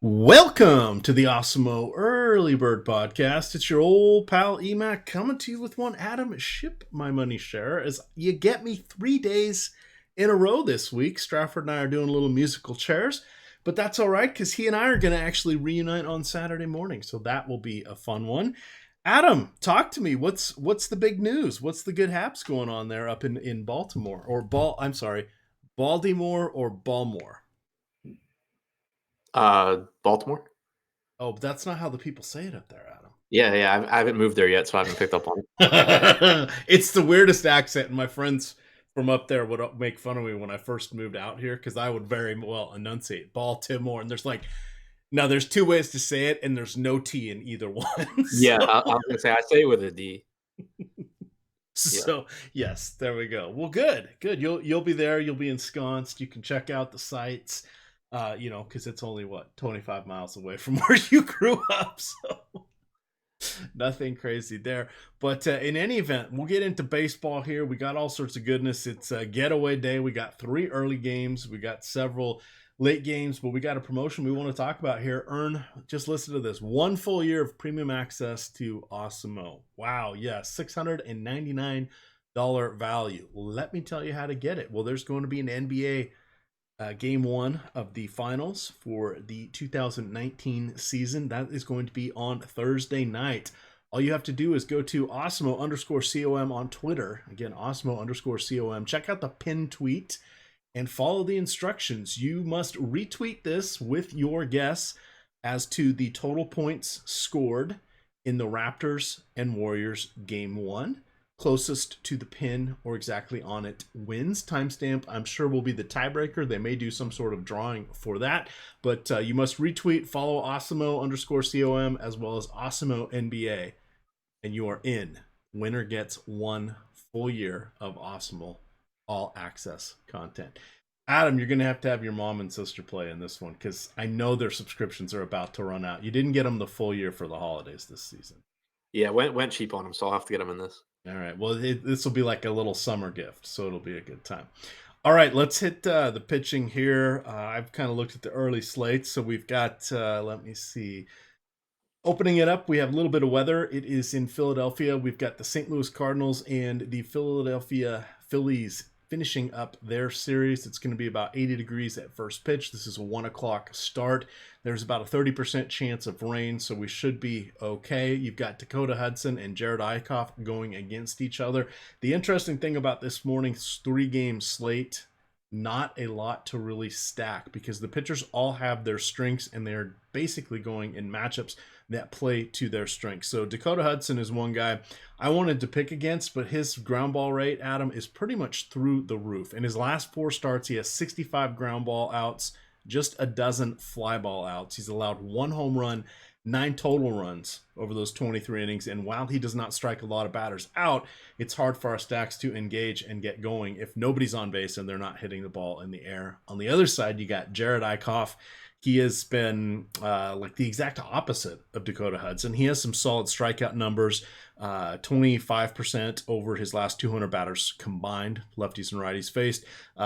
Welcome to the Osmo Early Bird Podcast. It's your old pal Emac coming to you with one Adam Ship My Money Share as you get me 3 days in a row this week. Strafford and I are doing a little musical chairs, but that's all right because he and I are going to actually reunite on Saturday morning, so that will be a fun one. Adam, talk to me. What's the big news? What's the good haps going on there up in Baltimore or Baltimore or Baltimore? Baltimore. Oh, but that's not how the people say it up there, Adam. Yeah. I haven't moved there yet, so I haven't picked up on it. It's the weirdest accent, and my friends from up there would make fun of me when I first moved out here because I would very well enunciate Baltimore, and there's two ways to say it, and there's no T in either one. Yeah, I was gonna say I say it with a D. Yeah. So yes, there we go. Well, good. You'll be there. You'll be ensconced. You can check out the sites. Because it's only 25 miles away from where you grew up, so nothing crazy there. But in any event, we'll get into baseball here. We got all sorts of goodness. It's a getaway day. We got 3 early games. We got several late games, but we got a promotion we want to talk about here. Just listen to this. 1 full year of premium access to Osmo. Wow, yes, $699 value. Let me tell you how to get it. Well, there's going to be an NBA game 1 of the finals for the 2019 season. That is going to be on Thursday night. All you have to do is go to Osmo_COM on Twitter. Again, Osmo_COM. Check out the pinned tweet and follow the instructions. You must retweet this with your guess as to the total points scored in the Raptors and Warriors game 1. Closest to the pin or exactly on it wins. Timestamp, I'm sure, will be the tiebreaker. They may do some sort of drawing for that, but you must retweet, follow Osmo_COM as well as Osmo NBA, and you are in. Winner gets 1 full year of Osmo all access content. Adam, you're going to have your mom and sister play in this one because I know their subscriptions are about to run out. You didn't get them the full year for the holidays this season. Yeah, went cheap on them, so I'll have to get them in this. All right. Well, this will be like a little summer gift, so it'll be a good time. All right, let's hit the pitching here. I've kind of looked at the early slates, so we've got, let me see. Opening it up, we have a little bit of weather. It is in Philadelphia. We've got the St. Louis Cardinals and the Philadelphia Phillies finishing up their series. It's going to be about 80 degrees at first pitch. This is a 1 o'clock start. There's about a 30% chance of rain, so we should be okay. You've got Dakota, Hudson, and Jared Eickhoff going against each other. The interesting thing about this morning's 3-game slate, not a lot to really stack because the pitchers all have their strengths and they're basically going in matchups that play to their strengths. So Dakota Hudson is one guy I wanted to pick against, but his ground ball rate, Adam, is pretty much through the roof. In his last 4 starts, he has 65 ground ball outs, just a dozen fly ball outs. He's allowed 1 home run, 9 total runs over those 23 innings. And while he does not strike a lot of batters out, it's hard for our stacks to engage and get going if nobody's on base and they're not hitting the ball in the air. On the other side, you got Jared Eickhoff. He has been like the exact opposite of Dakota Hudson. He has some solid strikeout numbers, 25% over his last 200 batters combined, lefties and righties faced.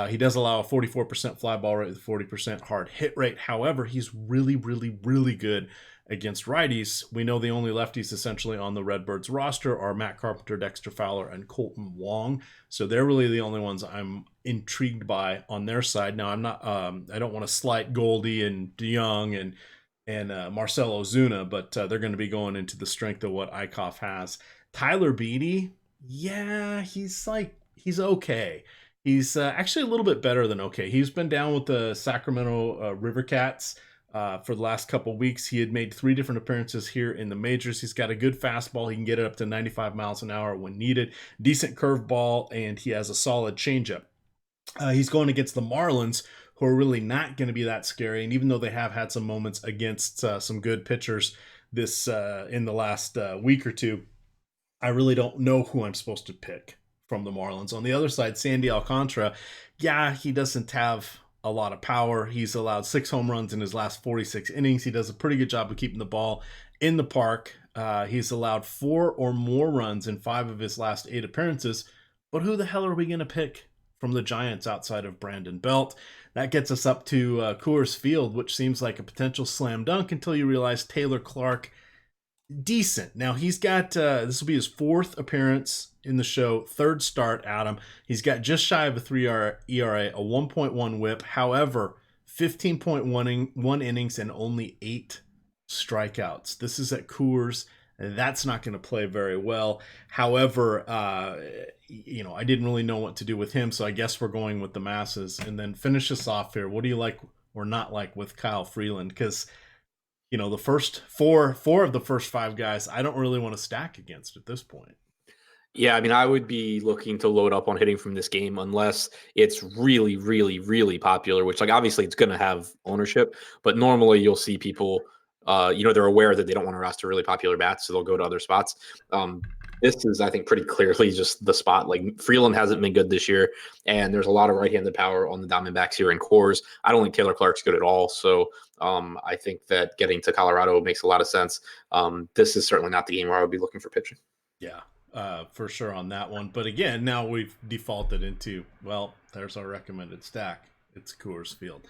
He does allow a 44% fly ball rate with 40% hard hit rate. However, he's really, really, really good against righties. We know the only lefties essentially on the Redbirds roster are Matt Carpenter, Dexter Fowler, and Colton Wong. So they're really the only ones I'm intrigued by on their side. Now, I don't want to slight Goldie and DeYoung and Marcell Ozuna, but they're going to be going into the strength of what Eickhoff has. Tyler Beede, yeah, he's okay. He's actually a little bit better than okay. He's been down with the Sacramento River Cats for the last couple weeks. He had made 3 different appearances here in the majors. He's got a good fastball. He can get it up to 95 miles an hour when needed. Decent curveball, and he has a solid changeup. He's going against the Marlins, who are really not going to be that scary. And even though they have had some moments against some good pitchers this in the last week or two, I really don't know who I'm supposed to pick from the Marlins. On the other side, Sandy Alcantara, yeah, he doesn't have a lot of power. He's allowed 6 home runs in his last 46 innings. He does a pretty good job of keeping the ball in the park. He's allowed 4 or more runs in 5 of his last 8 appearances. But who the hell are we going to pick from the Giants outside of Brandon Belt? That gets us up to Coors Field, which seems like a potential slam dunk until you realize Taylor Clarke, decent. Now he's got this will be his 4th appearance in the show, 3rd start. Adam, he's got just shy of a 3 ERA, a 1.1 WHIP. However, 15.1 innings and only 8 strikeouts. This is at Coors. That's not going to play very well. However, I didn't really know what to do with him, so I guess we're going with the masses. And then finish us off here. What do you like or not like with Kyle Freeland? Because the first four of the first 5 guys, I don't really want to stack against at this point. Yeah, I mean, I would be looking to load up on hitting from this game unless it's really, really, really popular, which, like, obviously it's going to have ownership, but normally you'll see people, they're aware that they don't want to roster really popular bats, so they'll go to other spots. This is, I think, pretty clearly just the spot. Like, Freeland hasn't been good this year, and there's a lot of right-handed power on the Diamondbacks here in Coors. I don't think Taylor Clarke's good at all, so I think that getting to Colorado makes a lot of sense. This is certainly not the game where I would be looking for pitching. Yeah. For sure on that one. But again, now we've defaulted into, well, there's our recommended stack. It's Coors Field.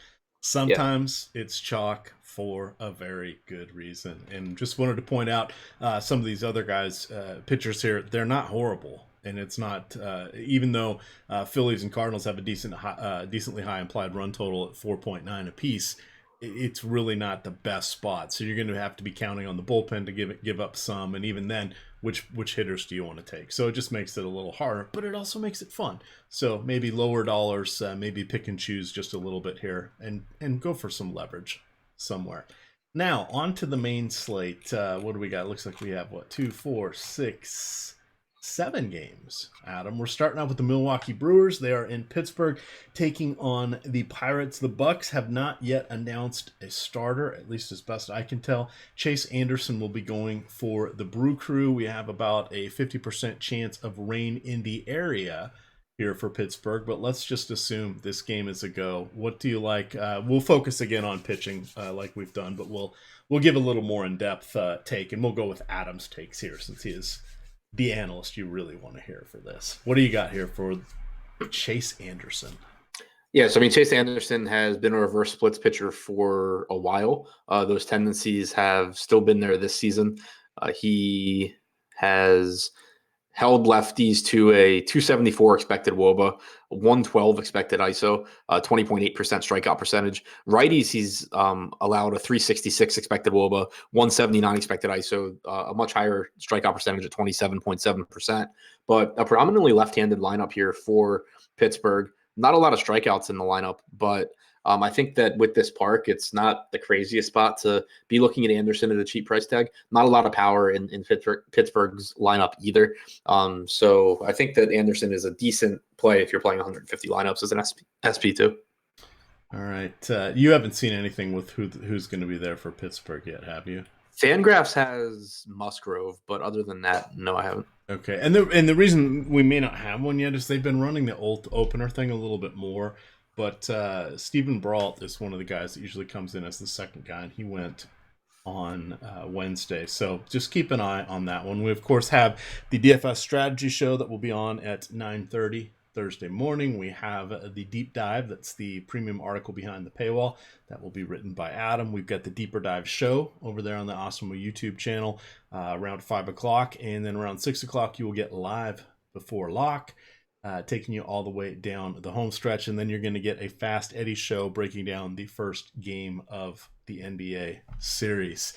Sometimes it's chalk for a very good reason. And just wanted to point out some of these other guys, pitchers here, they're not horrible. And it's not, even though Phillies and Cardinals have a decently high implied run total at 4.9 apiece, it's really not the best spot. So you're going to have to be counting on the bullpen to give up some. And even then, which hitters do you want to take? So it just makes it a little harder, but it also makes it fun. So maybe lower dollars, maybe pick and choose just a little bit here and go for some leverage somewhere. Now on to the main slate. What do we got? Looks like we have 2, 4, 6, 7 games, Adam. We're starting out with the Milwaukee Brewers. They are in Pittsburgh taking on the Pirates. The Bucks have not yet announced a starter, at least as best I can tell. Chase Anderson will be going for the Brew Crew. We have about a 50% chance of rain in the area here for Pittsburgh, but let's just assume this game is a go. What do you like? We'll focus again on pitching like we've done, but we'll give a little more in-depth take, and we'll go with Adam's takes here since he is the analyst you really want to hear for this. What do you got here for Chase Anderson? Yeah, so I mean, Chase Anderson has been a reverse splits pitcher for a while. Those tendencies have still been there this season. He has held lefties to a 274 expected WOBA, 112 expected ISO, 20.8% strikeout percentage. Righties, he's allowed a 366 expected WOBA, 179 expected ISO, a much higher strikeout percentage at 27.7%. But a predominantly left-handed lineup here for Pittsburgh. Not a lot of strikeouts in the lineup, but I think that with this park, it's not the craziest spot to be looking at Anderson at a cheap price tag. Not a lot of power in Pittsburgh's lineup either. So I think that Anderson is a decent play if you're playing 150 lineups as an SP2. All right. You haven't seen anything with who's going to be there for Pittsburgh yet, have you? Fangraphs has Musgrove, but other than that, no, I haven't. Okay. And the reason we may not have one yet is they've been running the old opener thing a little bit more. But Stephen Brault is one of the guys that usually comes in as the second guy, and he went on Wednesday. So just keep an eye on that one. We, of course, have the DFS strategy show that will be on at 9:30 Thursday morning. We have the deep dive. That's the premium article behind the paywall. That will be written by Adam. We've got the deeper dive show over there on the Awesome YouTube channel around 5 o'clock. And then around 6 o'clock, you will get live before lock. Taking you all the way down the home stretch, and then you're going to get a Fast Eddie show breaking down the first game of the NBA series.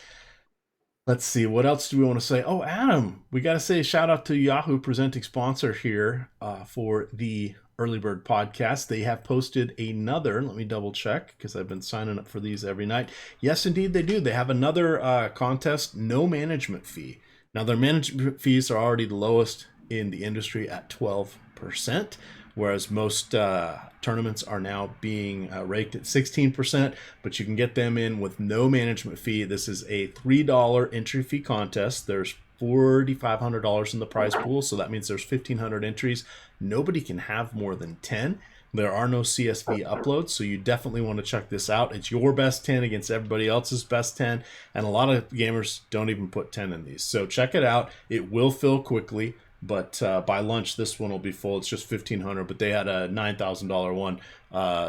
Let's see, what else do we want to say? Oh, Adam, we got to say a shout out to Yahoo, presenting sponsor here for the Early Bird podcast. They have posted another, let me double check because I've been signing up for these every night. Yes, indeed they do. They have another contest, no management fee. Now, their management fees are already the lowest in the industry at 12%, whereas most tournaments are now being raked at 16%, but you can get them in with no management fee. This is a $3 entry fee contest. There's $4,500 in the prize pool, so that means there's 1,500 entries. Nobody can have more than 10. There are no CSV uploads, so you definitely want to check this out. It's your best 10 against everybody else's best 10, and a lot of gamers don't even put 10 in these. So check it out. It will fill quickly. But by lunch, this one will be full. It's just 1,500, but they had a $9,000 one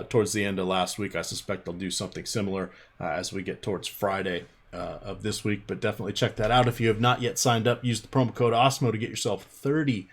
towards the end of last week. I suspect they'll do something similar as we get towards Friday of this week. But definitely check that out. If you have not yet signed up, use the promo code OSMO to get yourself $30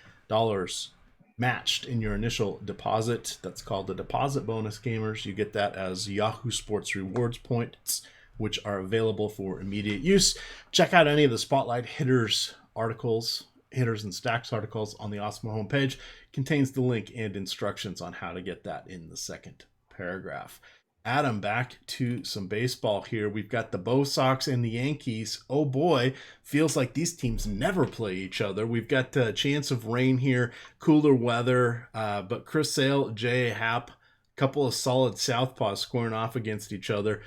matched in your initial deposit. That's called the deposit bonus, gamers. You get that as Yahoo Sports rewards points, which are available for immediate use. Check out any of the Spotlight Hitters articles, Hitters and Stacks articles on the Osmo homepage. Contains the link and instructions on how to get that in the second paragraph. Adam, back to some baseball here. We've got the Bo Sox and the Yankees. Oh boy, feels like these teams never play each other. We've got a chance of rain here, cooler weather, but Chris Sale, J.A. Happ, couple of solid southpaws squaring off against each other.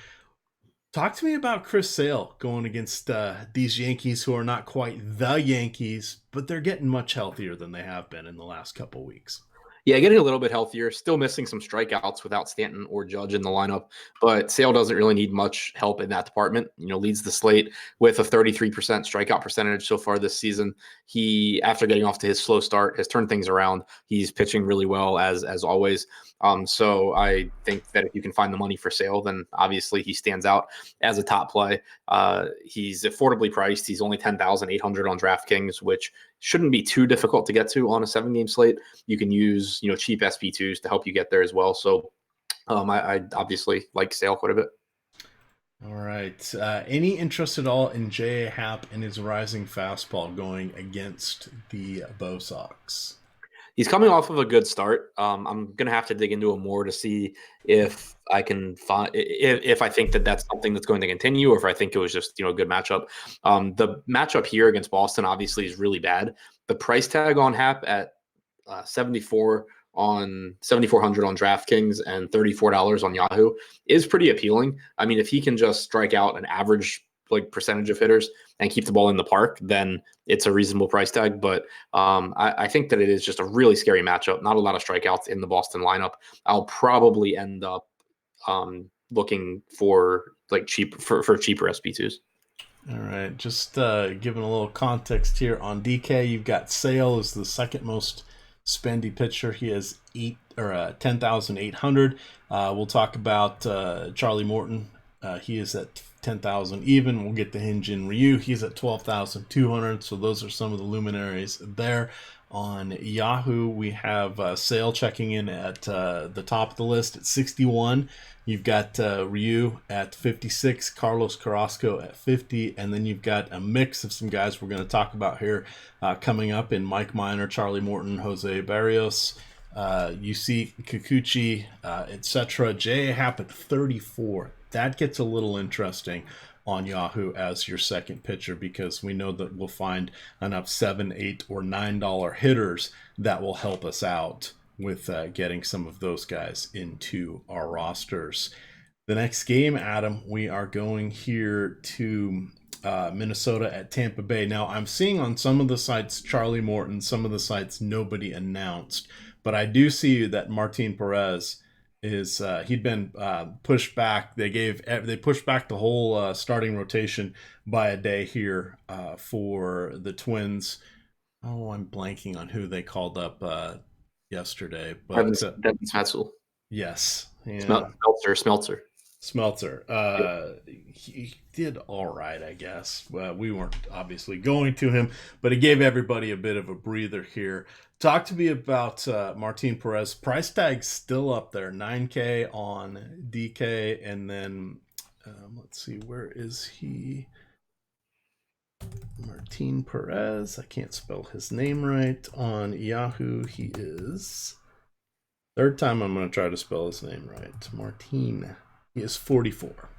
Talk to me about Chris Sale going against these Yankees who are not quite the Yankees, but they're getting much healthier than they have been in the last couple weeks. Yeah, getting a little bit healthier, still missing some strikeouts without Stanton or Judge in the lineup, but Sale doesn't really need much help in that department. Leads the slate with a 33% strikeout percentage so far this season. He, after getting off to his slow start, has turned things around. He's pitching really well as always. So I think that if you can find the money for Sale, then obviously he stands out as a top play. He's affordably priced. He's only $10,800 on DraftKings, which shouldn't be too difficult to get to on a 7-game slate. You can use, cheap SP2s to help you get there as well. So I obviously like Sale quite a bit. All right. Any interest at all in J.A. Happ and his rising fastball going against the Bo Sox? He's coming off of a good start. I'm going to have to dig into him more to see if I can find, if I think that that's something that's going to continue, or if I think it was just, a good matchup. The matchup here against Boston obviously is really bad. The price tag on Happ at 7,400 on DraftKings and $34 on Yahoo is pretty appealing. I mean, if he can just strike out an average percentage of hitters and keep the ball in the park, then it's a reasonable price tag. But I think that it is just a really scary matchup. Not a lot of strikeouts in the Boston lineup. I'll probably end up looking for cheaper SP2s. All right, just giving a little context here on DK. You've got Sale as the second most spendy pitcher. He has 10,800. We'll talk about Charlie Morton. He is at 10,000 even. We'll get the Hyun-Jin Ryu. He's at 12,200. So those are some of the luminaries there. On Yahoo, we have Sale checking in at the top of the list at 61. You've got Ryu at 56, Carlos Carrasco at 50, and then you've got a mix of some guys we're going to talk about here coming up in Mike Minor, Charlie Morton, Jose Barrios, UC Kikuchi, etc. J.A. Happ at 34. That gets a little interesting on Yahoo as your second pitcher, because we know that we'll find enough $7, $8, or $9 hitters that will help us out with getting some of those guys into our rosters. The next game, Adam, we are going here to Minnesota at Tampa Bay. Now, I'm seeing on some of the sites Charlie Morton, some of the sites nobody announced, but I do see that Martine Perez is he'd been pushed back. They pushed back the whole starting rotation by a day here for the Twins. Oh, I'm blanking on who they called up yesterday, but Devin Smeltzer. Yes, yeah. Smeltzer. He did all right, I guess. We weren't obviously going to him, but it gave everybody a bit of a breather here. Talk to me about Martine Perez. Price tag's still up there, $9K on DK, and then let's see, where is he? Martine Perez. I can't spell his name right. On Yahoo, he is. Third time I'm going to try to spell his name right. Martine. He is 44.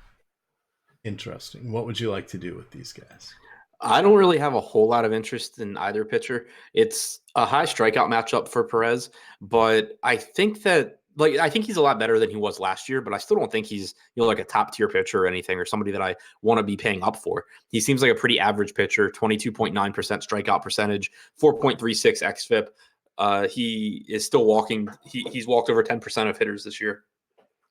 Interesting. What would you like to do with these guys? I don't really have a whole lot of interest in either pitcher. It's a high strikeout matchup for Perez, but I think that I think he's a lot better than he was last year, but I still don't think he's like a top tier pitcher or anything, or somebody that I want to be paying up for. He seems like a pretty average pitcher, 22.9% strikeout percentage, 4.36 xFIP. He is still walking. He's walked over 10% of hitters this year.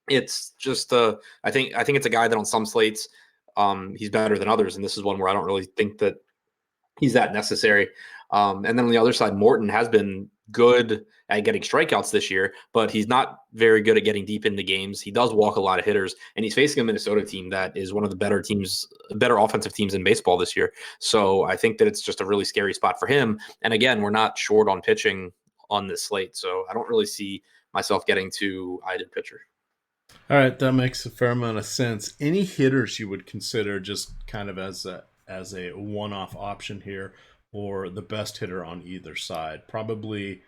It's just I think it's a guy that on some slates he's better than others, and this is one where I don't really think that he's that necessary. And then on the other side, Morton has been good at getting strikeouts this year, but he's not very good at getting deep into games. He does walk a lot of hitters, and he's facing a Minnesota team that is one of the better offensive teams in baseball this year. So I think that it's just a really scary spot for him. And again, we're not short on pitching on this slate, so I don't really see myself getting to either pitcher. All right, that makes a fair amount of sense. Any hitters you would consider just kind of as a one-off option here, or the best hitter on either side? Probably,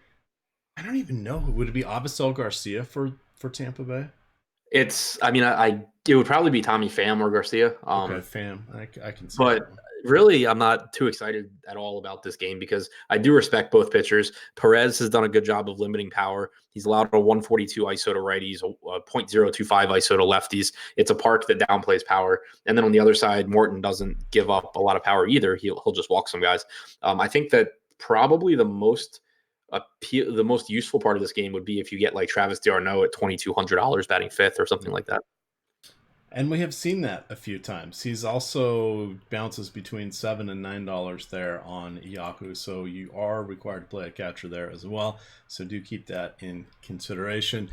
I don't even know. Would it be Avisel Garcia for Tampa Bay? It would probably be Tommy Pham or Garcia. Okay, Fam, I can see But that one. really, I'm not too excited at all about this game because I do respect both pitchers. Perez has done a good job of limiting power. He's allowed a 142 ISO to righties, a .025 ISO to lefties. It's a park that downplays power. And then on the other side, Morton doesn't give up a lot of power either. He'll just walk some guys. I think that probably the most useful part of this game would be if you get like Travis d'Arnaud at $2,200 batting fifth or something like that. And we have seen that a few times. He's also bounces between $7 and $9 there on Yahoo, so you are required to play a catcher there as well. So do keep that in consideration.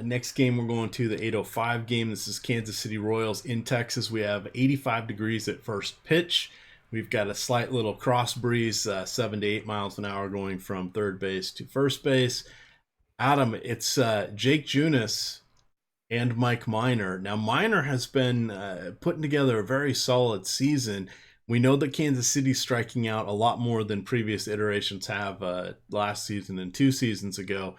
Next game, we're going to the 8:05 game. This is Kansas City Royals in Texas. We have 85 degrees at first pitch. We've got a slight little cross breeze, 7 to 8 miles an hour, going from third base to first base. Adam, it's Jake Junus and Mike Minor. Now, Minor has been putting together a very solid season. We know that Kansas City's striking out a lot more than previous iterations have last season and 2 seasons ago.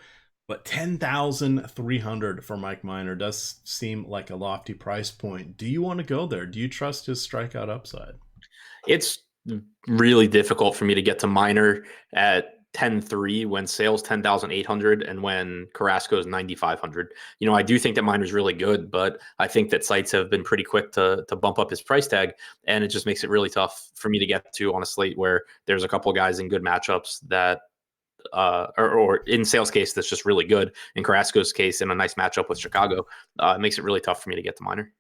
But 10,300 for Mike Minor does seem like a lofty price point. Do you want to go there? Do you trust his strikeout upside? It's really difficult for me to get to Minor at 10.3 when Sale's 10,800 and when Carrasco's 9,500. I do think that Minor's really good, but I think that sites have been pretty quick to bump up his price tag, and it just makes it really tough for me to get to on a slate where there's a couple of guys in good matchups that or in Sale's case that's just really good. In Carrasco's case, in a nice matchup with Chicago, it makes it really tough for me to get to Minor.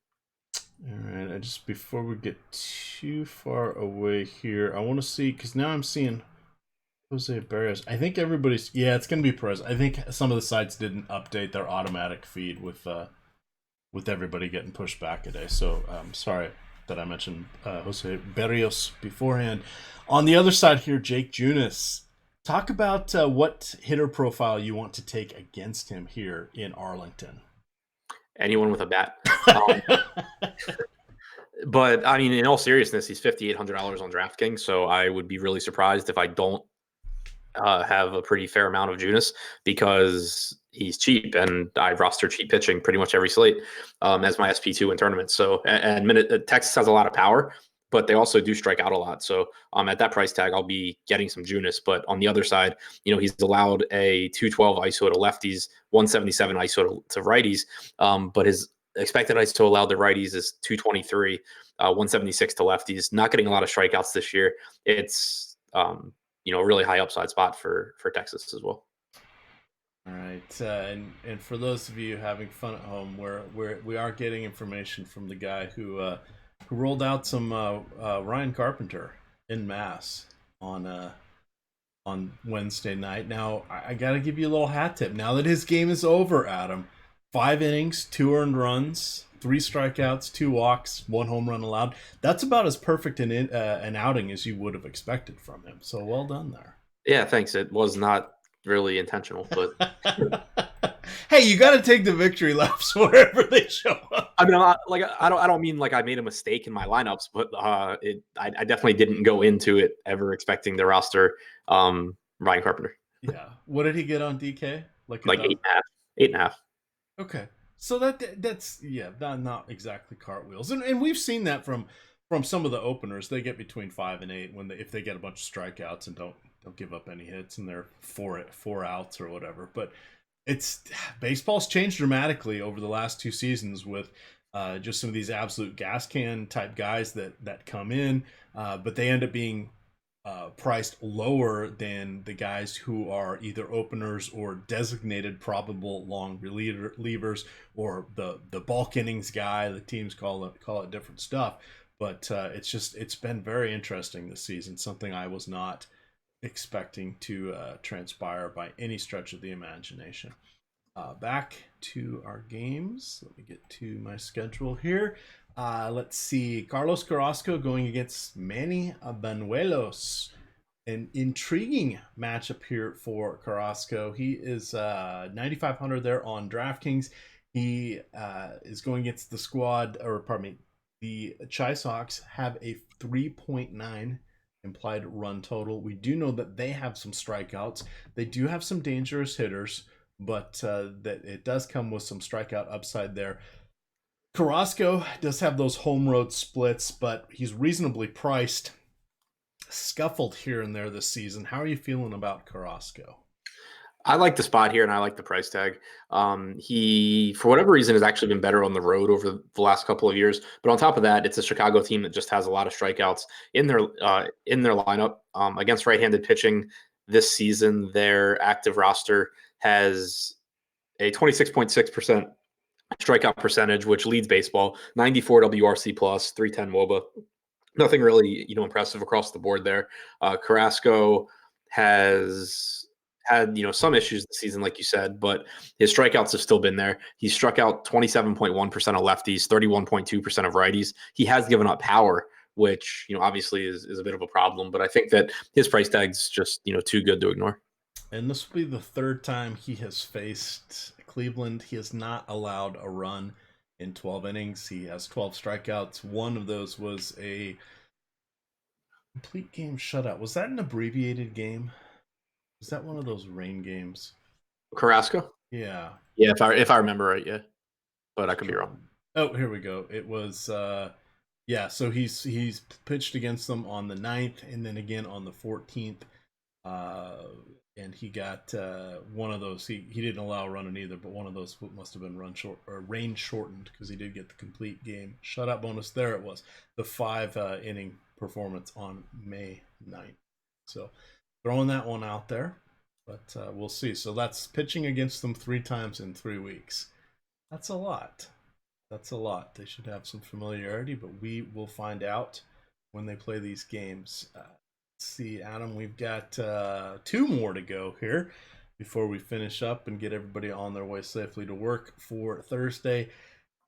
All right, just before we get too far away here, I want to see, because now I'm seeing Jose Barrios. I think it's going to be Perez. I think some of the sites didn't update their automatic feed with everybody getting pushed back today. So sorry that I mentioned Jose Barrios beforehand. On the other side here, Jake Junus. Talk about what hitter profile you want to take against him here in Arlington. Anyone with a bat. But I mean, in all seriousness, he's $5,800 on DraftKings, so I would be really surprised if I don't have a pretty fair amount of Junus because he's cheap, and I roster cheap pitching pretty much every slate as my SP2 in tournaments. So, and Texas has a lot of power, but they also do strike out a lot. So at that price tag, I'll be getting some Junus. But on the other side, he's allowed a 212 ISO to lefties, 177 ISO to righties, but his expected ISO allowed to righties is 223, 176 to lefties. Not getting a lot of strikeouts this year. It's a really high upside spot for Texas as well. All right, and for those of you having fun at home, we are getting information from the guy who rolled out some Ryan Carpenter in mass on Wednesday night. Now I got to give you a little hat tip. Now that his game is over, Adam, 5 innings, 2 earned runs, 3 strikeouts, 2 walks, 1 home run allowed. That's about as perfect an outing as you would have expected from him. So well done there. Yeah, thanks. It was not really intentional, but hey, you got to take the victory laps wherever they show up. I mean, I don't mean like I made a mistake in my lineups, but I definitely didn't go into it ever expecting the roster Ryan Carpenter. Yeah. What did he get on DK? Like 8.5. Okay. So that's not exactly cartwheels, and we've seen that from some of the openers. They get between 5 and 8 if they get a bunch of strikeouts and don't give up any hits, and they're four outs or whatever. But baseball's changed dramatically over the last 2 seasons with just some of these absolute gas can type guys that come in, but they end up being priced lower than the guys who are either openers or designated probable long relievers, or the bulk innings guy. The teams call it different stuff, but it's been very interesting this season. Something I was not expecting to transpire by any stretch of the imagination. Back to our games. Let me get to my schedule here. Let's see. Carlos Carrasco going against Manny Banuelos. An intriguing matchup here for Carrasco. He is 9,500 there on DraftKings. He is going against the squad, or pardon me, the Chi Sox have a 3.9 implied run total. We do know that they have some strikeouts. They do have some dangerous hitters, but that it does come with some strikeout upside there. Carrasco does have those home road splits, but he's reasonably priced. Scuffled here and there this season. How are you feeling about Carrasco? I like the spot here, and I like the price tag. He, for whatever reason, has actually been better on the road over the last couple of years. But on top of that, it's a Chicago team that just has a lot of strikeouts in their lineup against right-handed pitching this season. Their active roster has a 26.6% strikeout percentage, which leads baseball. 94 WRC plus, 310 WOBA. Nothing really, impressive across the board there. Carrasco has had, some issues this season, like you said, but his strikeouts have still been there. He's struck out 27.1% of lefties, 31.2% of righties. He has given up power, which, obviously is a bit of a problem, but I think that his price tag's just, too good to ignore. And this will be the third time he has faced Cleveland. He has not allowed a run in 12 innings. He has 12 strikeouts. One of those was a complete game shutout. Was that an abbreviated game? Was that one of those rain games? Carrasco? Yeah. Yeah, if I remember right, yeah. But I could be wrong. Oh, here we go. It was so he's pitched against them on the 9th and then again on the 14th. And he got one of those. He didn't allow a run in either, but one of those must have been rain shortened because he did get the complete game shutout bonus. There it was, the 5 inning performance on May 9th. So throwing that one out there, but we'll see. So that's pitching against them 3 times in 3 weeks. That's a lot. They should have some familiarity, but we will find out when they play these games. See, Adam, we've got 2 more to go here before we finish up and get everybody on their way safely to work for Thursday.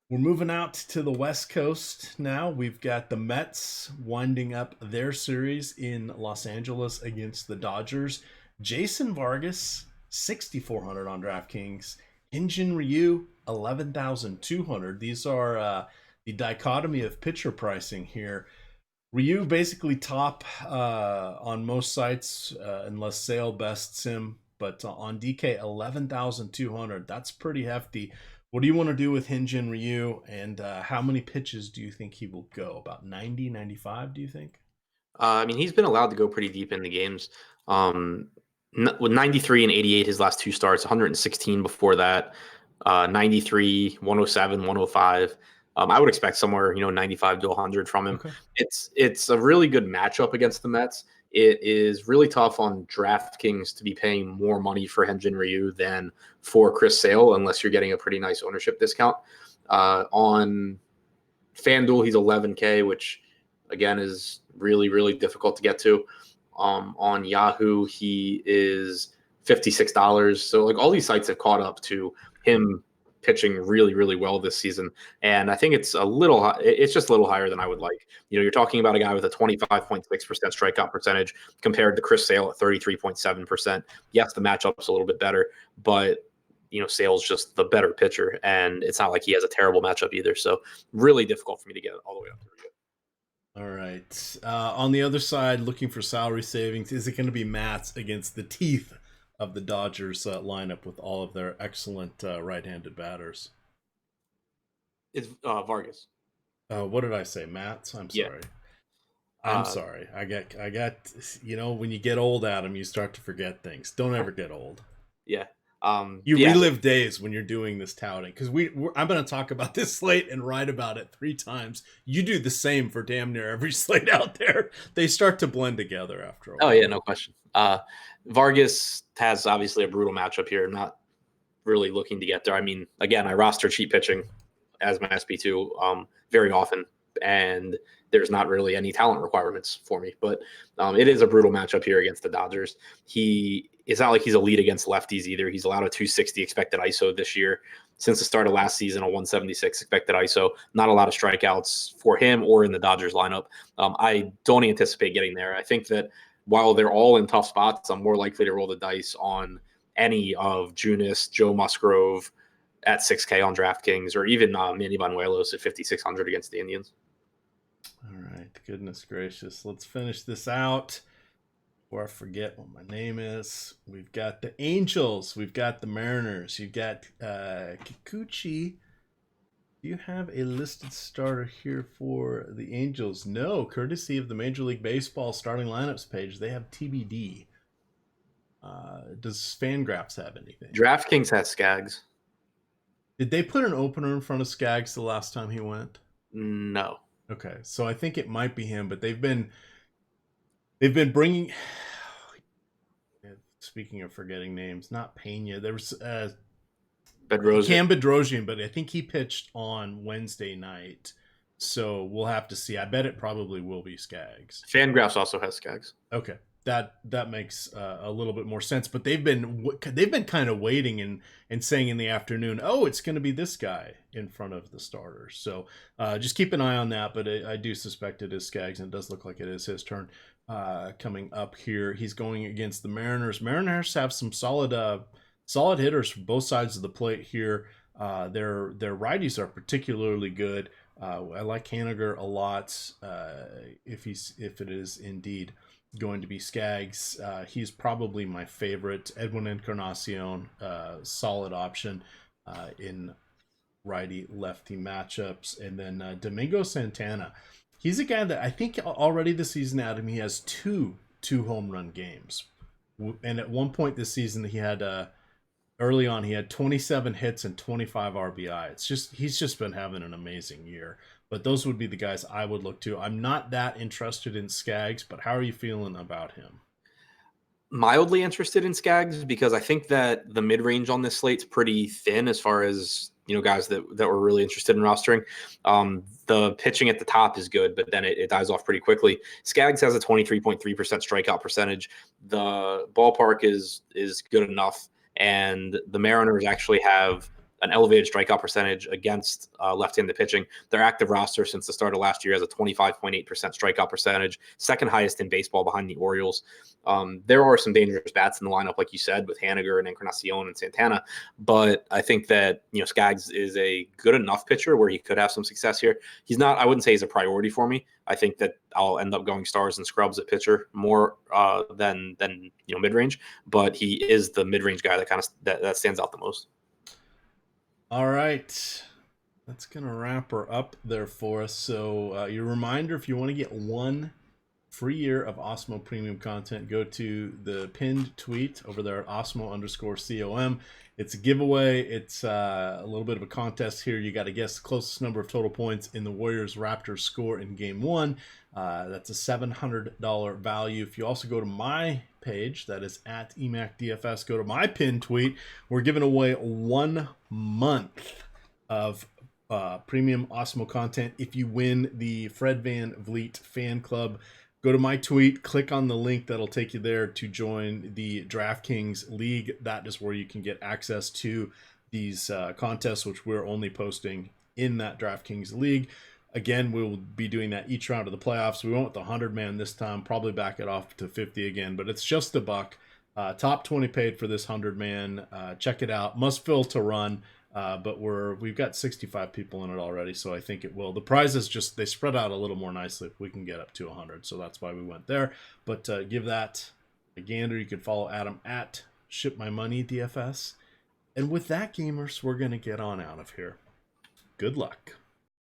We're moving out to the West Coast now. We've got the Mets winding up their series in Los Angeles against the Dodgers. Jason Vargas, 6,400 on DraftKings. Hyun-Jin Ryu, 11,200. These are the dichotomy of pitcher pricing here. Ryu basically top on most sites unless Sale bests him, but on DK 11,200. That's pretty hefty. What do you want to do with Hyun-Jin Ryu, and how many pitches do you think he will go? About 90, 95, do you think? He's been allowed to go pretty deep in the games. With 93 and 88 his last 2 starts, 116 before that, 93, 107, 105. I would expect somewhere, 95 to 100 from him. Okay. It's a really good matchup against the Mets. It is really tough on DraftKings to be paying more money for Hyun-Jin Ryu than for Chris Sale, unless you're getting a pretty nice ownership discount. On FanDuel, he's 11K, which again is really, really difficult to get to. On Yahoo, he is $56. So like all these sites have caught up to him pitching really, really well this season. And I think it's just a little higher than I would like. You're talking about a guy with a 25.6% strikeout percentage compared to Chris Sale at 33.7%. Yes, the matchup's a little bit better, but Sale's just the better pitcher, and it's not like he has a terrible matchup either. So really difficult for me to get all the way up to Ryu. All right. On the other side, looking for salary savings, is it going to be Mats against the teeth of the Dodgers lineup with all of their excellent right-handed batters? It's Vargas. What did I say, Mats? I'm sorry. Yeah. I'm sorry. I got. When you get old, Adam, you start to forget things. Don't ever get old. Yeah. Relive days when you're doing this touting, because I'm going to talk about this slate and write about it 3 times. You do the same for damn near every slate out there. They start to blend together after a while. Oh yeah, no question. Vargas has obviously a brutal matchup here. I'm not really looking to get there. I mean, again, I roster cheap pitching as my SP2 very often, and there's not really any talent requirements for me. But it is a brutal matchup here against the Dodgers. It's not like he's elite against lefties either. He's allowed a 260 expected ISO this year. Since the start of last season, a 176 expected ISO. Not a lot of strikeouts for him or in the Dodgers lineup. I don't anticipate getting there. I think that while they're all in tough spots, I'm more likely to roll the dice on any of Junus, Joe Musgrove at 6K on DraftKings, or even Manny Banuelos at 5,600 against the Indians. All right. Goodness gracious. Let's finish this out before I forget what my name is. We've got the Angels. We've got the Mariners. You've got Kikuchi. Do you have a listed starter here for the Angels? No, courtesy of the Major League Baseball starting lineups page, they have TBD. Does Fangraphs have anything? DraftKings has Skaggs. Did they put an opener in front of Skaggs the last time he went? No. Okay, so I think it might be him, but they've been bringing. Speaking of forgetting names, not Pena. There was Bedrosian. Cam Bedrosian, but I think he pitched on Wednesday night, so we'll have to see. I bet it probably will be Skaggs. Fangraphs also has Skaggs. Okay, that makes a little bit more sense. But they've been kind of waiting and saying in the afternoon, oh, it's going to be this guy in front of the starters. So just keep an eye on that. But I do suspect it is Skaggs, and it does look like it is his turn coming up here. He's going against the Mariners. Mariners have some solid hitters from both sides of the plate here. Their righties are particularly good. I like Haniger a lot. If it is indeed going to be Skaggs, he's probably my favorite. Edwin Encarnacion, solid option in righty lefty matchups, and then Domingo Santana. He's a guy that I think already this season, Adam, he has two home run games, and at one point this season he had early on he had 27 hits and 25 RBI. He's just been having an amazing year. But those would be the guys I would look to. I'm not that interested in Skaggs, but how are you feeling about him? Mildly interested in Skaggs because I think that the mid-range on this slate's pretty thin as far as, guys that we're really interested in rostering. The pitching at the top is good, but then it dies off pretty quickly. Skaggs has a 23.3% strikeout percentage. The ballpark is good enough, and the Mariners actually have an elevated strikeout percentage against left-handed pitching. Their active roster since the start of last year has a 25.8% strikeout percentage, second highest in baseball behind the Orioles. There are some dangerous bats in the lineup, like you said, with Haniger and Encarnacion and Santana. But I think that Skaggs is a good enough pitcher where he could have some success here. He's not. I wouldn't say he's a priority for me. I think that I'll end up going stars and scrubs at pitcher more than mid-range. But he is the mid-range guy that stands out the most. All right, that's going to wrap her up there for us. So your reminder, if you want to get one free year of Osmo Premium content, go to the pinned tweet over there at Osmo_COM. It's a giveaway. It's a little bit of a contest here. You got to guess the closest number of total points in the Warriors-Raptors score in Game 1. That's a $700 value. If you also go to my page, that is at EMACDFS, go to my pinned tweet. We're giving away 1 month of premium Osmo content if you win the Fred Van Vliet fan club. Go to my tweet, click on the link that'll take you there to join the DraftKings League. That is where you can get access to these contests, which we're only posting in that DraftKings League. Again, we will be doing that each round of the playoffs. We went with the 100-man this time, probably back it off to 50 again, but it's just $1. Top 20 paid for this 100-man. Check it out. Must fill to run. But we've got 65 people in it already, so I think it will. The prizes they spread out a little more nicely if we can get up to 100, so that's why we went there. But give that a gander. You can follow Adam at ShipMyMoneyDFS. And with that, gamers, we're going to get on out of here. Good luck.